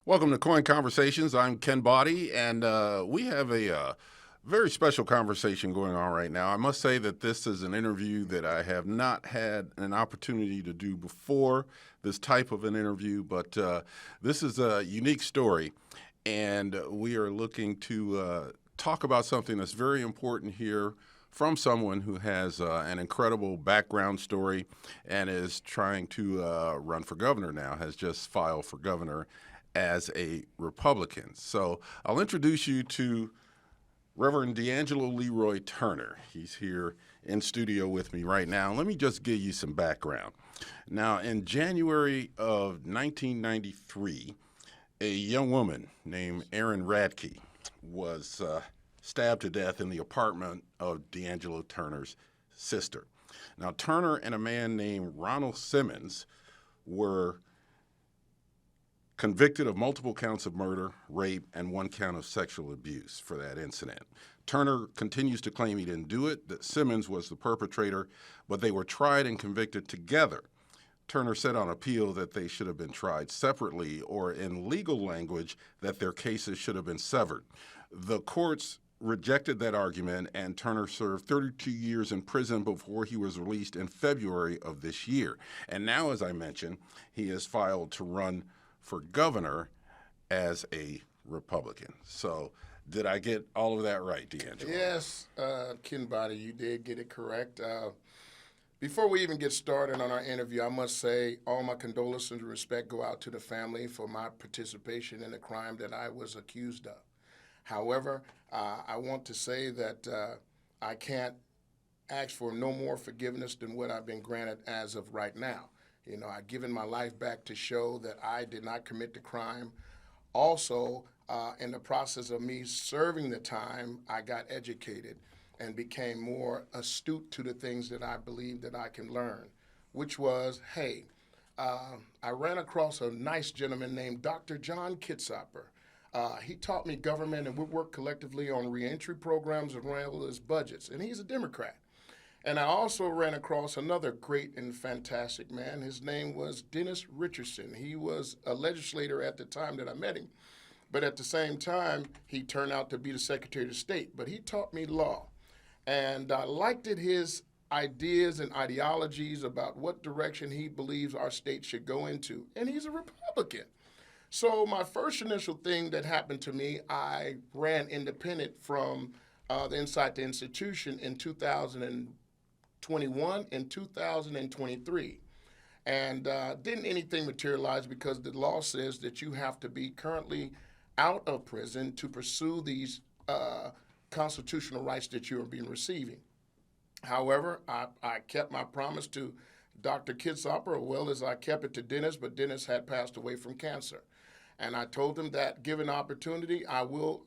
Welcome to KOIN Conversations. I'm Ken Body, and we have a very special conversation going on right now. I must say that this is an interview that I have not had an opportunity to do before, this type of an interview, but this is a unique story, and we are looking to talk about something that's very important here from someone who has an incredible background story and is trying to run for governor now, has just filed for governor as a Republican. So I'll introduce you to Reverend DeAngelo Leroy Turner. He's here in studio with me right now. Let me just give you some background. Now, in January of 1993, a young woman named Erin Radke was stabbed to death in the apartment of DeAngelo Turner's sister. Now, Turner and a man named Ronald Simmons were convicted of multiple counts of murder, rape, and one count of sexual abuse for that incident. Turner continues to claim he didn't do it, that Simmons was the perpetrator, but they were tried and convicted together. Turner said on appeal that they should have been tried separately, or in legal language, that their cases should have been severed. The courts rejected that argument, and Turner served 32 years in prison before he was released in February of this year. And now, as I mentioned, he has filed to run for governor as a Republican. So did I get all of that right, DeAngelo? Yes, Ken Body, you did get it correct. Before we even get started on our interview, I must say all my condolences and respect go out to the family for my participation in the crime that I was accused of. However, I want to say that I can't ask for no more forgiveness than what I've been granted as of right now. You know, I've given my life back to show that I did not commit the crime. Also, in the process of me serving the time, I got educated and became more astute to the things that I believe that I can learn, which was, hey, I ran across a nice gentleman named Dr. John Kitzhopper. He taught me government, and we worked collectively on reentry programs as well as budgets, and he's a Democrat. And I also ran across another great and fantastic man. His name was Dennis Richardson. He was a legislator at the time that I met him. But at the same time, he turned out to be the Secretary of State. But he taught me law. And I liked his ideas and ideologies about what direction he believes our state should go into. And he's a Republican. So my first initial thing that happened to me, I ran independent from inside the institution in 2021 and 2023. And didn't anything materialize because the law says that you have to be currently out of prison to pursue these constitutional rights that you are being receiving. However, I kept my promise to Dr. Kitzhopper, as well as I kept it to Dennis, but Dennis had passed away from cancer. And I told him that given opportunity, I will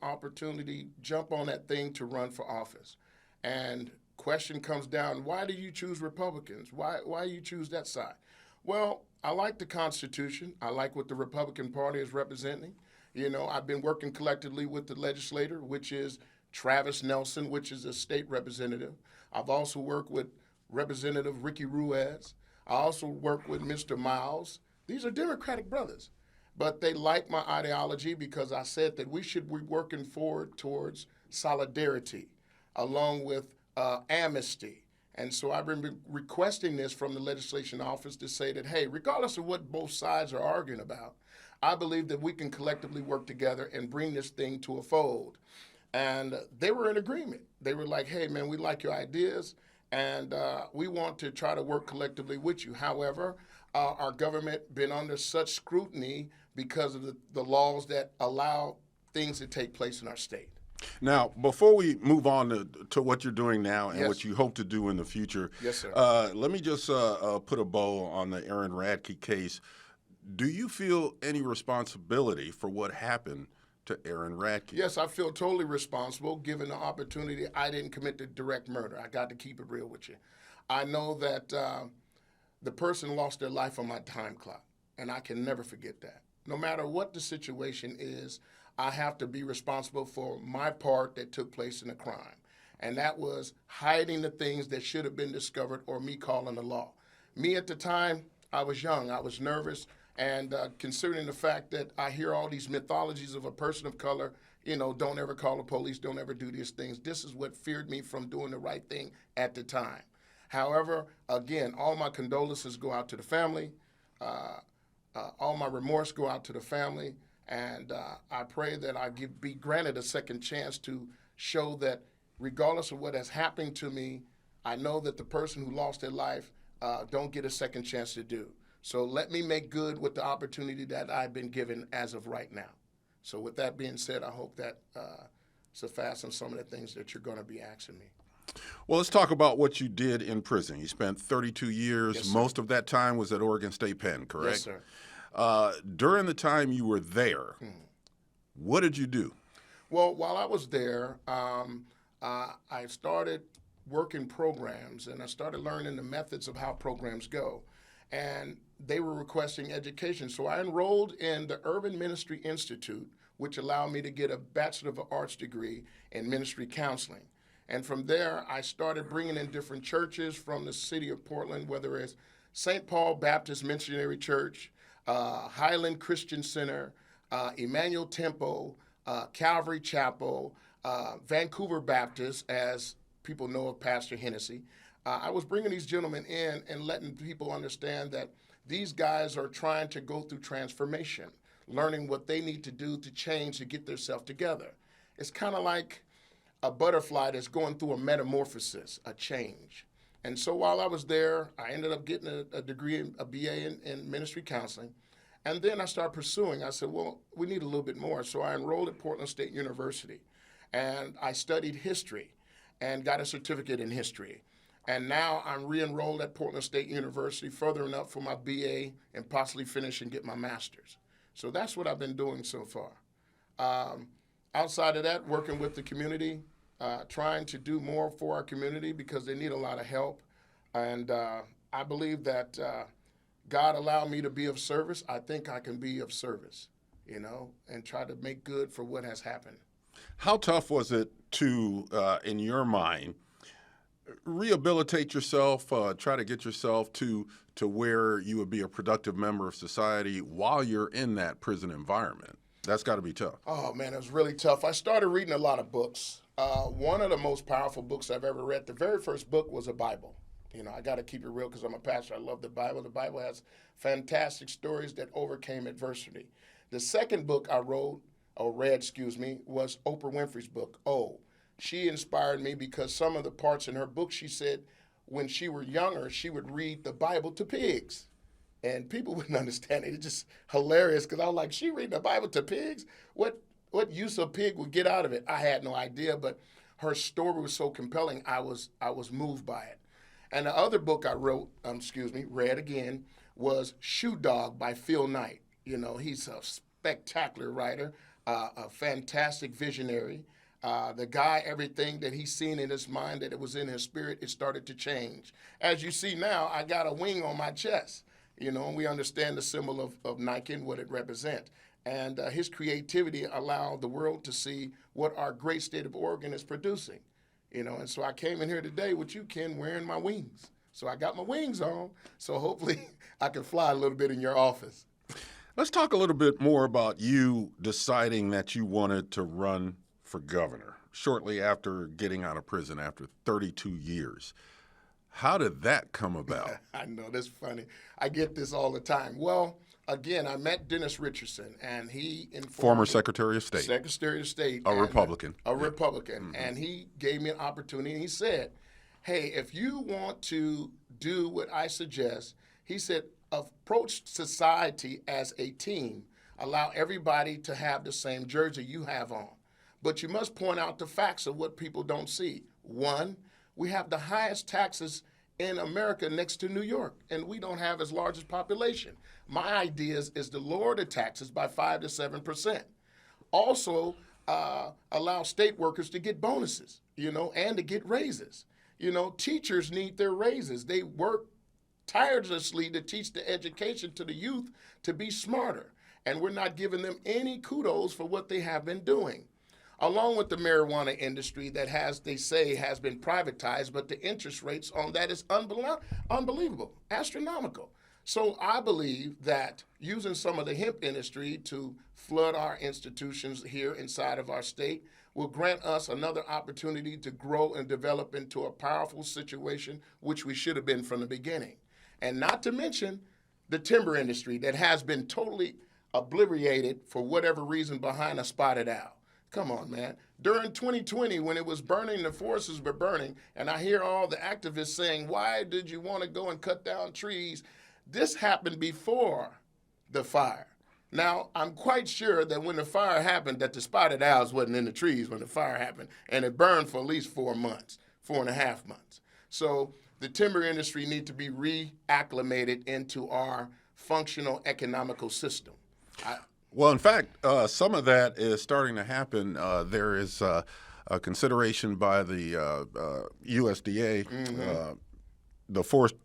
jump on that thing to run for office. And question comes down, why do you choose Republicans? Why you choose that side? Well, I like the Constitution. I like what the Republican Party is representing. You know, I've been working collectively with the legislator, which is Travis Nelson, which is a state representative. I've also worked with Representative Ricky Ruiz. I also work with Mr. Miles. These are Democratic brothers. But they like my ideology because I said that we should be working forward towards solidarity along with amnesty. And so I've been requesting this from the legislation office to say that, hey, regardless of what both sides are arguing about, I believe that we can collectively work together and bring this thing to a fold. And they were in agreement. They were like, hey, man, we like your ideas, and we want to try to work collectively with you. However, our government been under such scrutiny because of the laws that allow things to take place in our state. Now, before we move on to what you're doing now and Yes. what you hope to do in the future, Yes, sir. let me just put a bow on the Erin Radke case. Do you feel any responsibility for what happened to Erin Radke? Yes, I feel totally responsible given the opportunity. I didn't commit the direct murder. I got to keep it real with you. I know that the person lost their life on my time clock, and I can never forget that. No matter what the situation is, I have to be responsible for my part that took place in the crime. And that was hiding the things that should have been discovered or me calling the law. Me at the time, I was young, I was nervous, And considering the fact that I hear all these mythologies of a person of color, don't ever call the police, don't ever do these things. This is what feared me from doing the right thing at the time. However, again, all my condolences go out to the family. All my remorse go out to the family. And I pray that I be granted a second chance to show that regardless of what has happened to me, I know that the person who lost their life don't get a second chance to do. So let me make good with the opportunity that I've been given as of right now. So with that being said, I hope that suffices on some of the things that you're going to be asking me. Well, let's talk about what you did in prison. You spent 32 years. Yes, sir. Most of that time was at Oregon State Pen, correct? Yes, sir. During the time you were there, what did you do? Well, while I was there, I started working programs, and I started learning the methods of how programs go. And they were requesting education. So I enrolled in the Urban Ministry Institute, which allowed me to get a Bachelor of Arts degree in ministry counseling. And from there, I started bringing in different churches from the city of Portland, whether it's St. Paul Baptist Missionary Church, Highland Christian Center, Emmanuel Temple, Calvary Chapel, Vancouver Baptist, as people know of Pastor Hennessy. I was bringing these gentlemen in and letting people understand that these guys are trying to go through transformation, learning what they need to do to change to get themselves together. It's kind of like a butterfly that's going through a metamorphosis, a change. And so while I was there, I ended up getting a degree, a BA in ministry counseling. And then I started pursuing. I said, well, we need a little bit more. So I enrolled at Portland State University. And I studied history and got a certificate in history. And now I'm re-enrolled at Portland State University, furthering up for my BA and possibly finish and get my master's. So that's what I've been doing so far. Outside of that, working with the community, trying to do more for our community because they need a lot of help. And I believe that God allowed me to be of service. I think I can be of service, and try to make good for what has happened. How tough was it to, in your mind, rehabilitate yourself, try to get yourself to where you would be a productive member of society while you're in that prison environment? That's got to be tough. Oh, man, it was really tough. I started reading a lot of books. One of the most powerful books I've ever read, the very first book was a Bible. I got to keep it real because I'm a pastor. I love the Bible. The Bible has fantastic stories that overcame adversity. The second book I read, was Oprah Winfrey's book, Oh. She inspired me because some of the parts in her book, she said when she was younger, she would read the Bible to pigs. And people wouldn't understand it. It's just hilarious because I was like, she reading the Bible to pigs? What use a pig would get out of it? I had no idea, but her story was so compelling, I was moved by it. And the other book I read again, was Shoe Dog by Phil Knight. He's a spectacular writer, a fantastic visionary. The guy, everything that he's seen in his mind, that it was in his spirit, it started to change. As you see now, I got a wing on my chest, and we understand the symbol of Nike and what it represents. And his creativity allowed the world to see what our great state of Oregon is producing, And so I came in here today with you, Ken, wearing my wings. So I got my wings on, so hopefully I can fly a little bit in your office. Let's talk a little bit more about you deciding that you wanted to run for governor shortly after getting out of prison after 32 years. How did that come about? I know, that's funny. I get this all the time. Well, again, I met Dennis Richardson, and he informed Former me, Secretary of State. Secretary of State. A Republican. Republican. And he gave me an opportunity, and he said, hey, if you want to do what I suggest, he said, approach society as a team. Allow everybody to have the same jersey you have on. But you must point out the facts of what people don't see. One, we have the highest taxes in America next to New York, and we don't have as large a population. My idea is to lower the taxes by 5 to 7%. Also, allow state workers to get bonuses, and to get raises. Teachers need their raises. They work tirelessly to teach the education to the youth to be smarter, and we're not giving them any kudos for what they have been doing. Along with the marijuana industry that they say has been privatized, but the interest rates on that is unbelievable, astronomical. So I believe that using some of the hemp industry to flood our institutions here inside of our state will grant us another opportunity to grow and develop into a powerful situation, which we should have been from the beginning. And not to mention the timber industry that has been totally obliterated for whatever reason behind a spotted owl. Come on, man. During 2020, when it was burning, the forests were burning, and I hear all the activists saying, why did you want to go and cut down trees? This happened before the fire. Now, I'm quite sure that when the fire happened, that the spotted owls wasn't in the trees when the fire happened, and it burned for at least 4 months, 4.5 months. So the timber industry need to be reacclimated into our functional economical system. Well, in fact, some of that is starting to happen. There is a consideration by the USDA, the forestry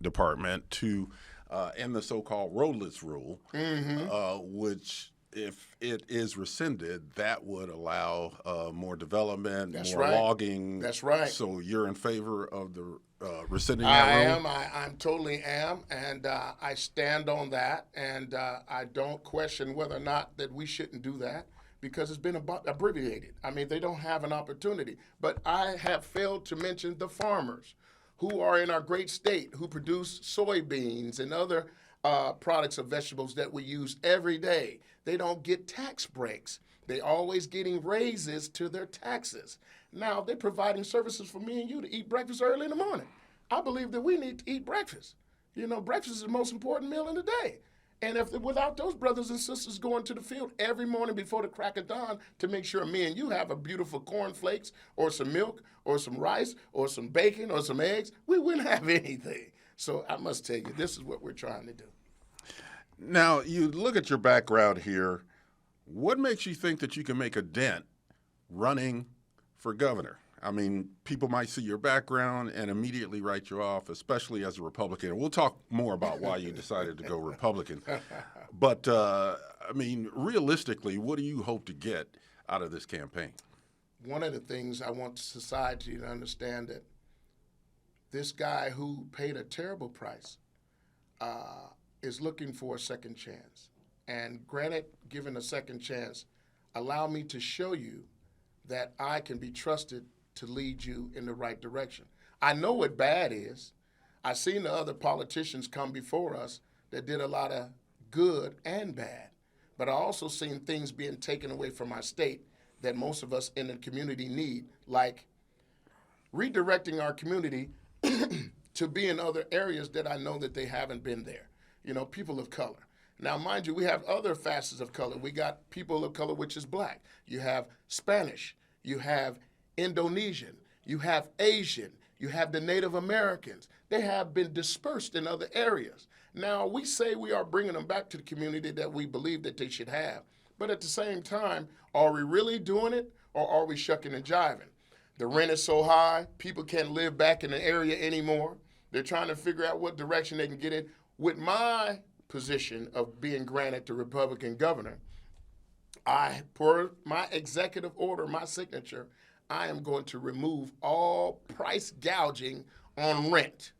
department, to end the so-called roadless rule, which, if it is rescinded, that would allow more development, more logging. That's right. So you're in favor of the rescinding that rule? I totally am, and I stand on that, and I don't question whether or not that we shouldn't do that because it's been abbreviated. I mean, they don't have an opportunity. But I have failed to mention the farmers who are in our great state, who produce soybeans and other products of vegetables that we use every day. They don't get tax breaks. They're always getting raises to their taxes. Now, they're providing services for me and you to eat breakfast early in the morning. I believe that we need to eat breakfast. You know, breakfast is the most important meal in the day. And without those brothers and sisters going to the field every morning before the crack of dawn to make sure me and you have a beautiful cornflakes or some milk or some rice or some bacon or some eggs, we wouldn't have anything. So I must tell you, this is what we're trying to do. Now, you look at your background here. What makes you think that you can make a dent running for governor? I mean, people might see your background and immediately write you off, especially as a Republican. We'll talk more about why you decided to go Republican. But, I mean, realistically, what do you hope to get out of this campaign? One of the things I want society to understand that this guy who paid a terrible price is looking for a second chance. And granted, given a second chance, allow me to show you that I can be trusted to lead you in the right direction. I know what bad is. I've seen the other politicians come before us that did a lot of good and bad. But I also seen things being taken away from our state that most of us in the community need, like redirecting our community to be in other areas that I know that they haven't been there. You know, people of color. Now, mind you, we have other facets of color. We got people of color, which is black. You have Spanish. You have Indonesian. You have Asian. You have the Native Americans. They have been dispersed in other areas. Now, we say we are bringing them back to the community that we believe that they should have. But at the same time, are we really doing it, or are we shucking and jiving? The rent is so high, people can't live back in the area anymore. They're trying to figure out what direction they can get in. With my position of being granted the Republican governor, per my executive order, my signature, I am going to remove all price gouging on rent.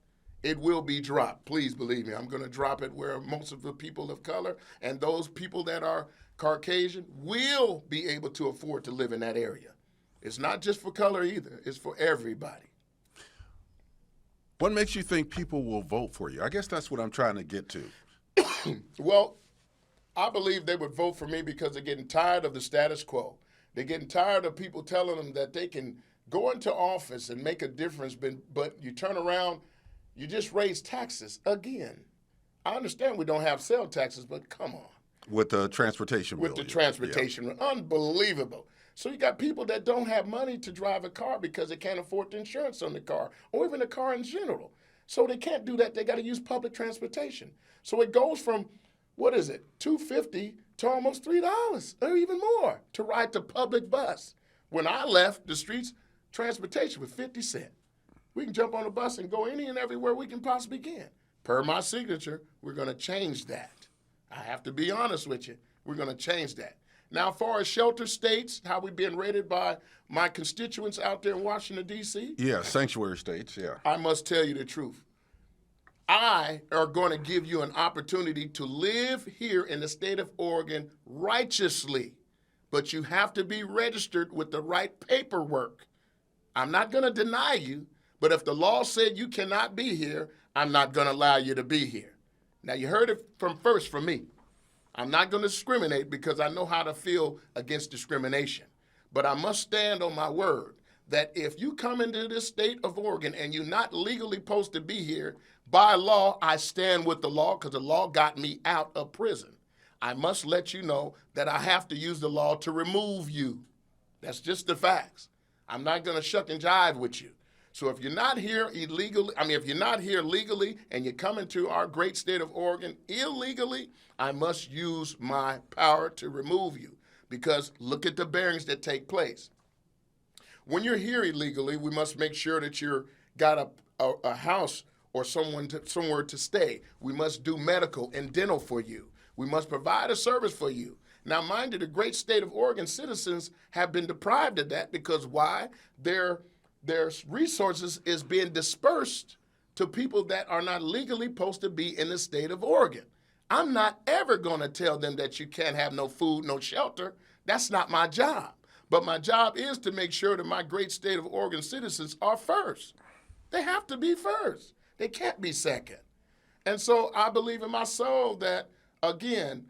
It will be dropped. Please believe me. I'm going to drop it where most of the people of color and those people that are Caucasian will be able to afford to live in that area. It's not just for color either. It's for everybody. What makes you think people will vote for you? I guess that's what I'm trying to get to. Well, I believe they would vote for me because they're getting tired of the status quo. They're getting tired of people telling them that they can go into office and make a difference, but you turn around, you just raise taxes again. I understand we don't have sales taxes, but come on. With the transportation bill. With the transportation. Yeah. Unbelievable. So you got people that don't have money to drive a car because they can't afford the insurance on the car or even the car in general. So they can't do that. They got to use public transportation. So it goes from, $2.50 to almost $3 or even more to ride the public bus. When I left, the streets transportation was 50 cents. We can jump on a bus and go any and everywhere we can possibly can. Per my signature, we're going to change that. I have to be honest with you. We're going to change that. Now, as far as shelter states, how we're being rated by my constituents out there in Washington, D.C. Yeah, sanctuary states, yeah. I must tell you the truth. I are going to give you an opportunity to live here in the state of Oregon righteously, but you have to be registered with the right paperwork. I'm not going to deny you, but if the law said you cannot be here, I'm not going to allow you to be here. Now, you heard it from me. I'm not going to discriminate because I know how to feel against discrimination. But I must stand on my word that if you come into this state of Oregon and you're not legally supposed to be here, by law, I stand with the law because the law got me out of prison. I must let you know that I have to use the law to remove you. That's just the facts. I'm not going to shuck and jive with you. So if you're not here illegally, if you're not here legally and you're coming to our great state of Oregon illegally, I must use my power to remove you because look at the bearings that take place. When you're here illegally, we must make sure that you're got a house or somewhere to stay. We must do medical and dental for you. We must provide a service for you. Now, mind you, the great state of Oregon citizens have been deprived of that because why? Their resources is being dispersed to people that are not legally supposed to be in the state of Oregon. I'm not ever going to tell them that you can't have no food, no shelter. That's not my job. But my job is to make sure that my great state of Oregon citizens are first. They have to be first. They can't be second. And so I believe in my soul that, again,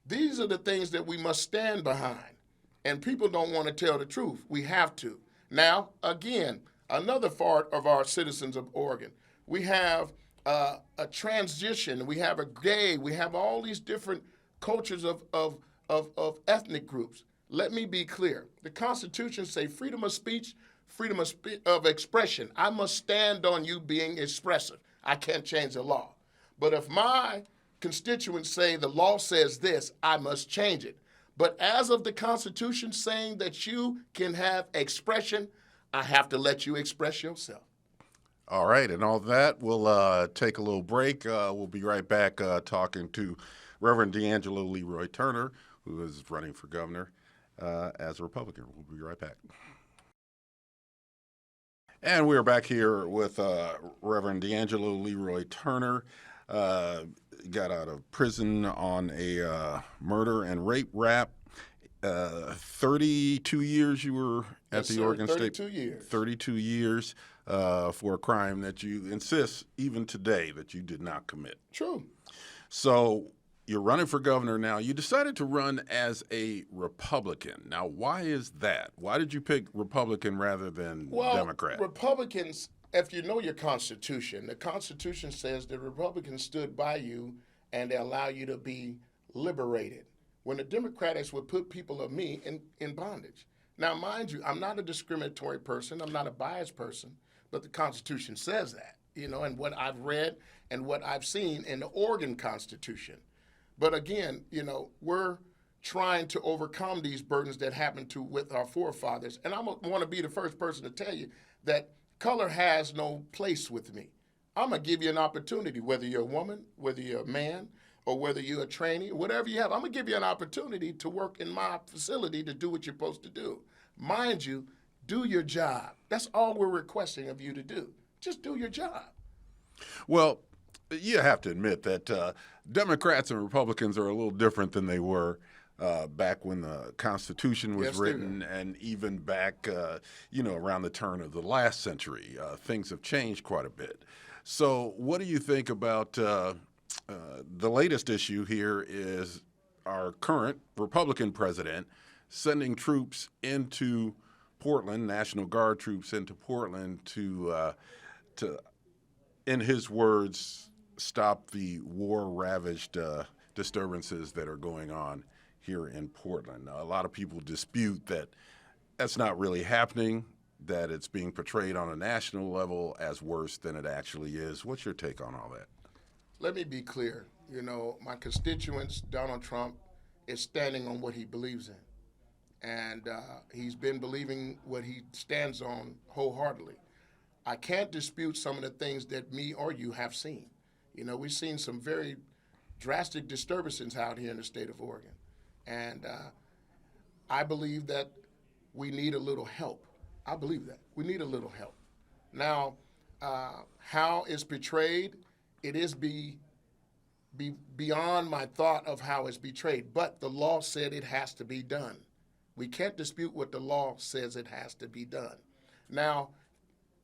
these are the things that we must stand behind. And people don't want to tell the truth. We have to. Now, again, another part of our citizens of Oregon, we have a transition, we have a gay, we have all these different cultures of ethnic groups. Let me be clear. The Constitution says freedom of speech, freedom of expression. I must stand on you being expressive. I can't change the law. But if my constituents say the law says this, I must change it. But as of the Constitution saying that you can have expression, I have to let you express yourself. All right, and all that, we'll take a little break. We'll be right back talking to Reverend DeAngelo Leroy Turner, who is running for governor as a Republican. We'll be right back. And we're back here with Reverend DeAngelo Leroy Turner. Got out of prison on a murder and rape rap. 32 years you were at the Oregon State. 32 years. 32 years for a crime that you insist, even today, that you did not commit. True. So you're running for governor now. You decided to run as a Republican. Now, why is that? Why did you pick Republican rather than Democrat? Republicans, if you know your Constitution, the Constitution says that Republicans stood by you and they allow you to be liberated. When the Democrats would put people of me in bondage. Now, mind you, I'm not a discriminatory person. I'm not a biased person, but the Constitution says that, and what I've read and what I've seen in the Oregon Constitution. But again, we're trying to overcome these burdens that happened with our forefathers. And I want to be the first person to tell you that color has no place with me. I'm going to give you an opportunity, whether you're a woman, whether you're a man, or whether you're a trainee, whatever you have. I'm going to give you an opportunity to work in my facility to do what you're supposed to do. Mind you, do your job. That's all we're requesting of you to do. Just do your job. Well, you have to admit that Democrats and Republicans are a little different than they were back when the Constitution was written, and even back, around the turn of the last century. Things have changed quite a bit. So what do you think about the latest issue here is our current Republican president sending troops into Portland, National Guard troops into Portland to in his words, stop the war-ravaged disturbances that are going on here in Portland. Now, a lot of people dispute that that's not really happening, that it's being portrayed on a national level as worse than it actually is. What's your take on all that? Let me be clear. My constituents, Donald Trump, is standing on what he believes in. And he's been believing what he stands on wholeheartedly. I can't dispute some of the things that me or you have seen. We've seen some very drastic disturbances out here in the state of Oregon. And I believe that we need a little help. I believe that. We need a little help. Now, how it's portrayed it is beyond my thought of how it's betrayed. But the law said it has to be done. We can't dispute what the law says it has to be done. Now,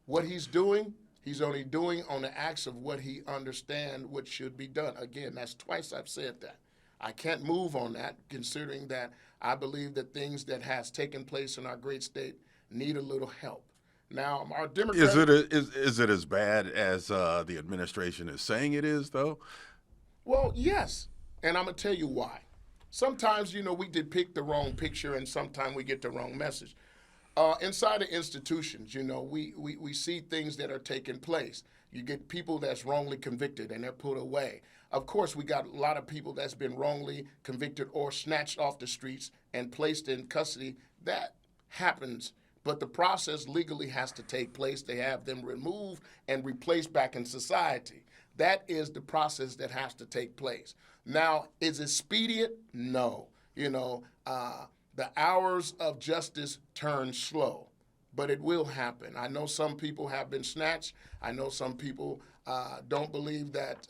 what he's doing, he's only doing on the acts of what he understands what should be done. Again, that's twice I've said that. I can't move on that, considering that I believe that things that has taken place in our great state need a little help. Now, our Democrats... Is it as bad as the administration is saying it is, though? Well, yes, and I'm going to tell you why. Sometimes, we depict the wrong picture, and sometimes we get the wrong message. Inside the institutions, we see things that are taking place. You get people that's wrongly convicted, and they're put away. Of course, we got a lot of people that's been wrongly convicted or snatched off the streets and placed in custody. That happens, but the process legally has to take place. They have them removed and replaced back in society. That is the process that has to take place. Now, is it expedient? No. The hours of justice turn slow, but it will happen. I know some people have been snatched. I know some people don't believe that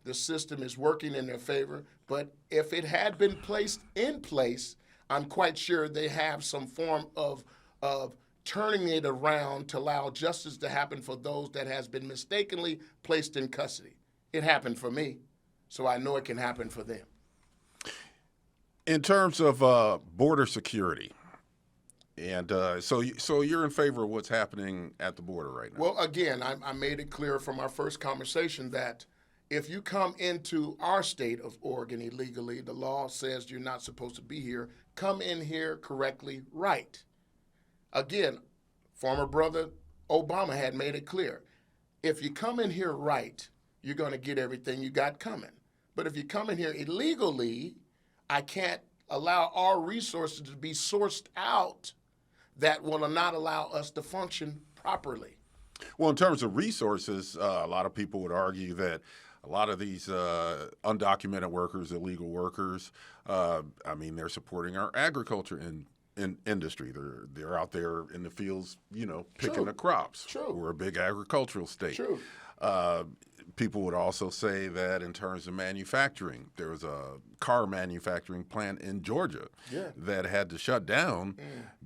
the system is working in their favor. But if it had been placed in place, I'm quite sure they have some form of turning it around to allow justice to happen for those that has been mistakenly placed in custody. It happened for me, so I know it can happen for them. In terms of border security, and so you're in favor of what's happening at the border right now? Well, again, I made it clear from our first conversation that if you come into our state of Oregon illegally, the law says you're not supposed to be here. Come in here correctly, right. Again, former brother Obama had made it clear. If you come in here right, you're going to get everything you got coming. But if you come in here illegally, I can't allow our resources to be sourced out that will not allow us to function properly. Well, in terms of resources, a lot of people would argue that a lot of these undocumented workers, illegal workers, they're supporting our agriculture industry. They're out there in the fields, picking True. the crops. True. We're a big agricultural state. True. People would also say that in terms of manufacturing, there was a car manufacturing plant in Georgia that had to shut down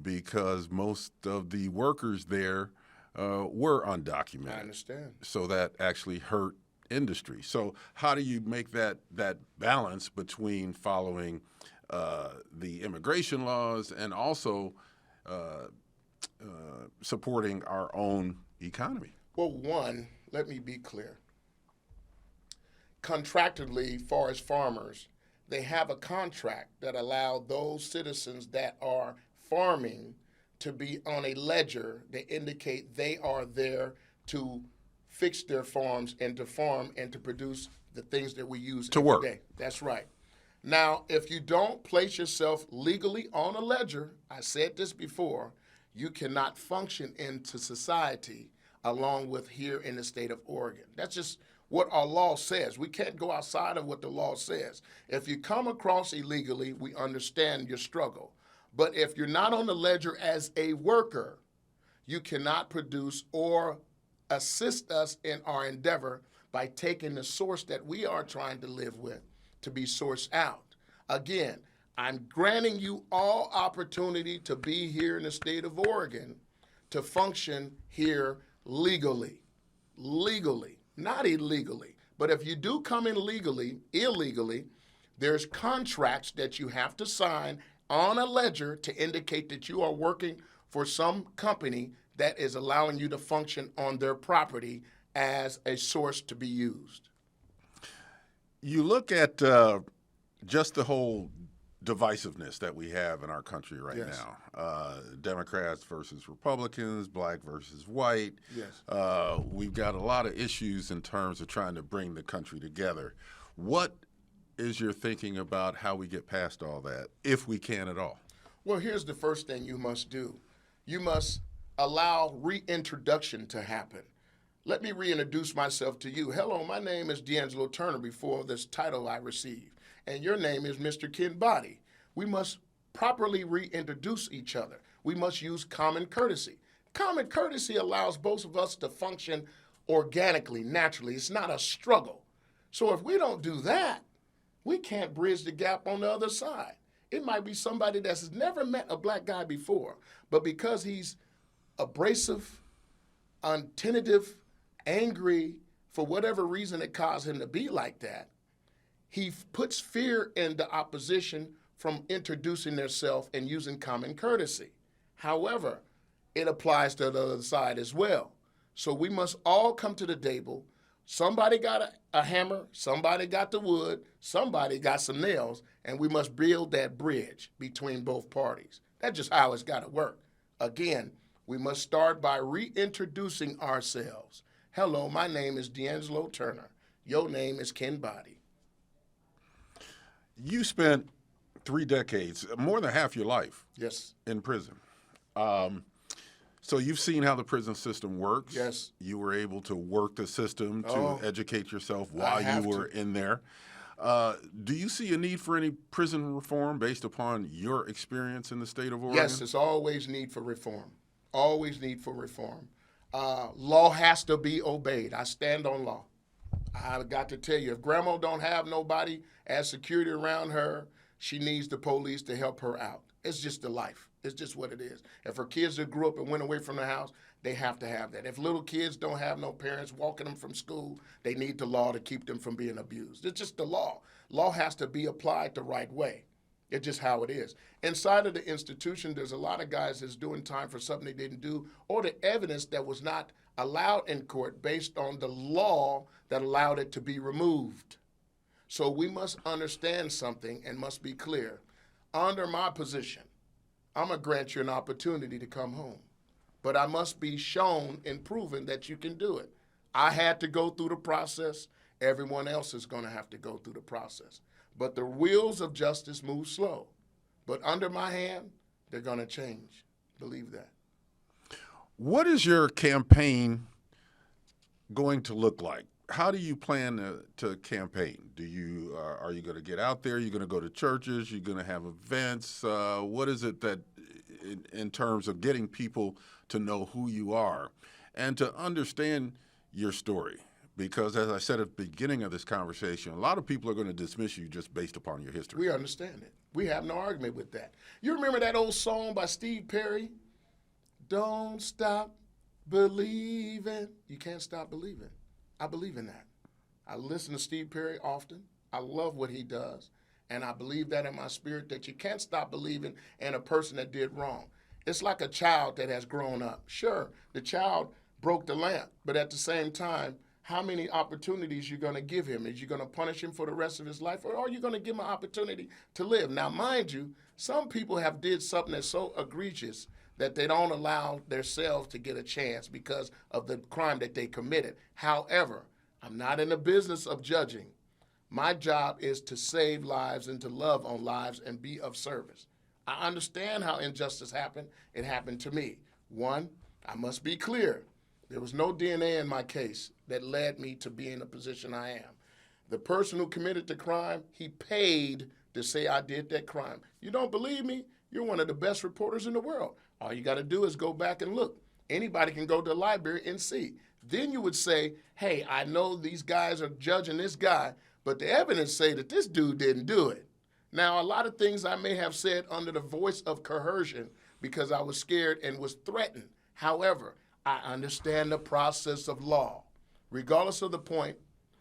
because most of the workers there were undocumented. I understand. So that actually hurt industry. So how do you make that balance between following the immigration laws and also supporting our own economy? Well, one, let me be clear. Contractually, far as farmers, they have a contract that allow those citizens that are farming to be on a ledger that indicate they are there to fix their farms and to farm and to produce the things that we use to every work. day. That's right. Now, if you don't place yourself legally on a ledger, I said this before, you cannot function into society along with here in the state of Oregon. That's just what our law says. We can't go outside of what the law says. If you come across illegally, we understand your struggle. But if you're not on the ledger as a worker, you cannot produce or assist us in our endeavor by taking the source that we are trying to live with to be sourced out. Again, I'm granting you all opportunity to be here in the state of Oregon to function here legally, not illegally. But if you do come in illegally, there's contracts that you have to sign on a ledger to indicate that you are working for some company that is allowing you to function on their property as a source to be used. You look at just the whole divisiveness that we have in our country right Yes. now. Democrats versus Republicans, black versus white. Yes. We've got a lot of issues in terms of trying to bring the country together. What is your thinking about how we get past all that, if we can at all? Well, here's the first thing you must do. You must allow reintroduction to happen. Let me reintroduce myself to you. Hello, my name is DeAngelo Turner before this title I received, and your name is Mr. Ken Body. We must properly reintroduce each other. We must use common courtesy. Common courtesy allows both of us to function organically, naturally. It's not a struggle. So if we don't do that, we can't bridge the gap on the other side. It might be somebody that's never met a black guy before, but because he's abrasive, untentative, angry, for whatever reason it caused him to be like that, he puts fear in the opposition from introducing themselves and using common courtesy. However, it applies to the other side as well. So we must all come to the table. Somebody got a hammer, somebody got the wood, somebody got some nails, and we must build that bridge between both parties. That's just how it's got to work. Again, we must start by reintroducing ourselves. Hello, my name is DeAngelo Turner. Your name is Ken Body. You spent 3 decades, more than half your life, Yes. in prison. So you've seen how the prison system works. Yes. You were able to work the system to educate yourself while you were in there. Do you see a need for any prison reform based upon your experience in the state of Oregon? Yes, it's always need for reform. Always need for reform. Law has to be obeyed. I stand on law. I got to tell you, if grandma don't have nobody as security around her, she needs the police to help her out. It's just the life. It's just what it is. If her kids that grew up and went away from the house, they have to have that. If little kids don't have no parents walking them from school, they need the law to keep them from being abused. It's just the law. Law has to be applied the right way. It's just how it is. Inside of the institution, there's a lot of guys that's doing time for something they didn't do, or the evidence that was not allowed in court based on the law that allowed it to be removed. So we must understand something and must be clear. Under my position, I'm going to grant you an opportunity to come home. But I must be shown and proven that you can do it. I had to go through the process. Everyone else is going to have to go through the process. But the wheels of justice move slow. But under my hand, they're going to change. Believe that. What is your campaign going to look like? How do you plan to campaign? Are you going to get out there? Are you going to go to churches? Are you going to have events? What is it that, in terms of getting people to know who you are and to understand your story? Because as I said at the beginning of this conversation, a lot of people are going to dismiss you just based upon your history. We understand it. We have no argument with that. You remember that old song by Steve Perry? Don't stop believing. You can't stop believing. I believe in that. I listen to Steve Perry often. I love what he does. And I believe that in my spirit, that you can't stop believing in a person that did wrong. It's like a child that has grown up. Sure, the child broke the lamp, but at the same time, how many opportunities you're going to give him? Is you going to punish him for the rest of his life, or are you going to give him an opportunity to live? Now, mind you, some people have did something that's so egregious that they don't allow themselves to get a chance because of the crime that they committed. However, I'm not in the business of judging. My job is to save lives and to love on lives and be of service. I understand how injustice happened. It happened to me. One, I must be clear. There was no DNA in my case that led me to be in the position I am. The person who committed the crime, he paid to say I did that crime. You don't believe me? You're one of the best reporters in the world. All you got to do is go back and look. Anybody can go to the library and see. Then you would say, hey, I know these guys are judging this guy, but the evidence say that this dude didn't do it. Now, a lot of things I may have said under the voice of coercion because I was scared and was threatened. However, I understand the process of law. Regardless of the point,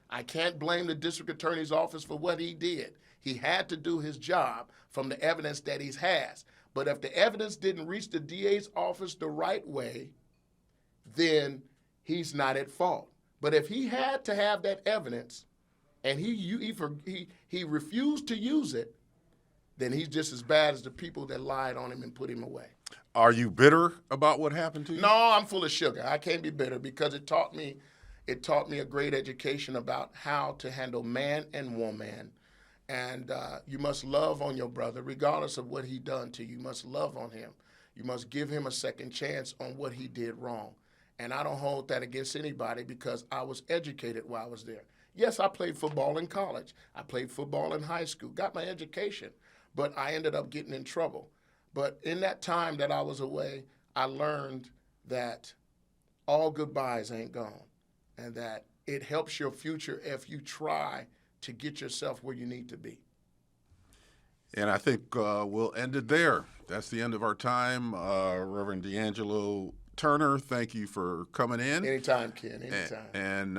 I can't blame the district attorney's office for what he did. He had to do his job from the evidence that he has. But if the evidence didn't reach the DA's office the right way, then he's not at fault. But if he had to have that evidence and he refused to use it, then he's just as bad as the people that lied on him and put him away. Are you bitter about what happened to you? No, I'm full of sugar. I can't be bitter because it taught me a great education about how to handle man and woman. And you must love on your brother, regardless of what he done to you. You must love on him. You must give him a second chance on what he did wrong. And I don't hold that against anybody because I was educated while I was there. Yes, I played football in college. I played football in high school, got my education, but I ended up getting in trouble. But in that time that I was away, I learned that all goodbyes ain't gone. and that it helps your future if you try to get yourself where you need to be. And I think we'll end it there. That's the end of our time. Reverend DeAngelo Turner, thank you for coming in. Anytime, Ken, anytime. And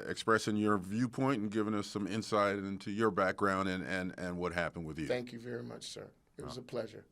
expressing your viewpoint and giving us some insight into your background and what happened with you. Thank you very much, sir. It was a pleasure.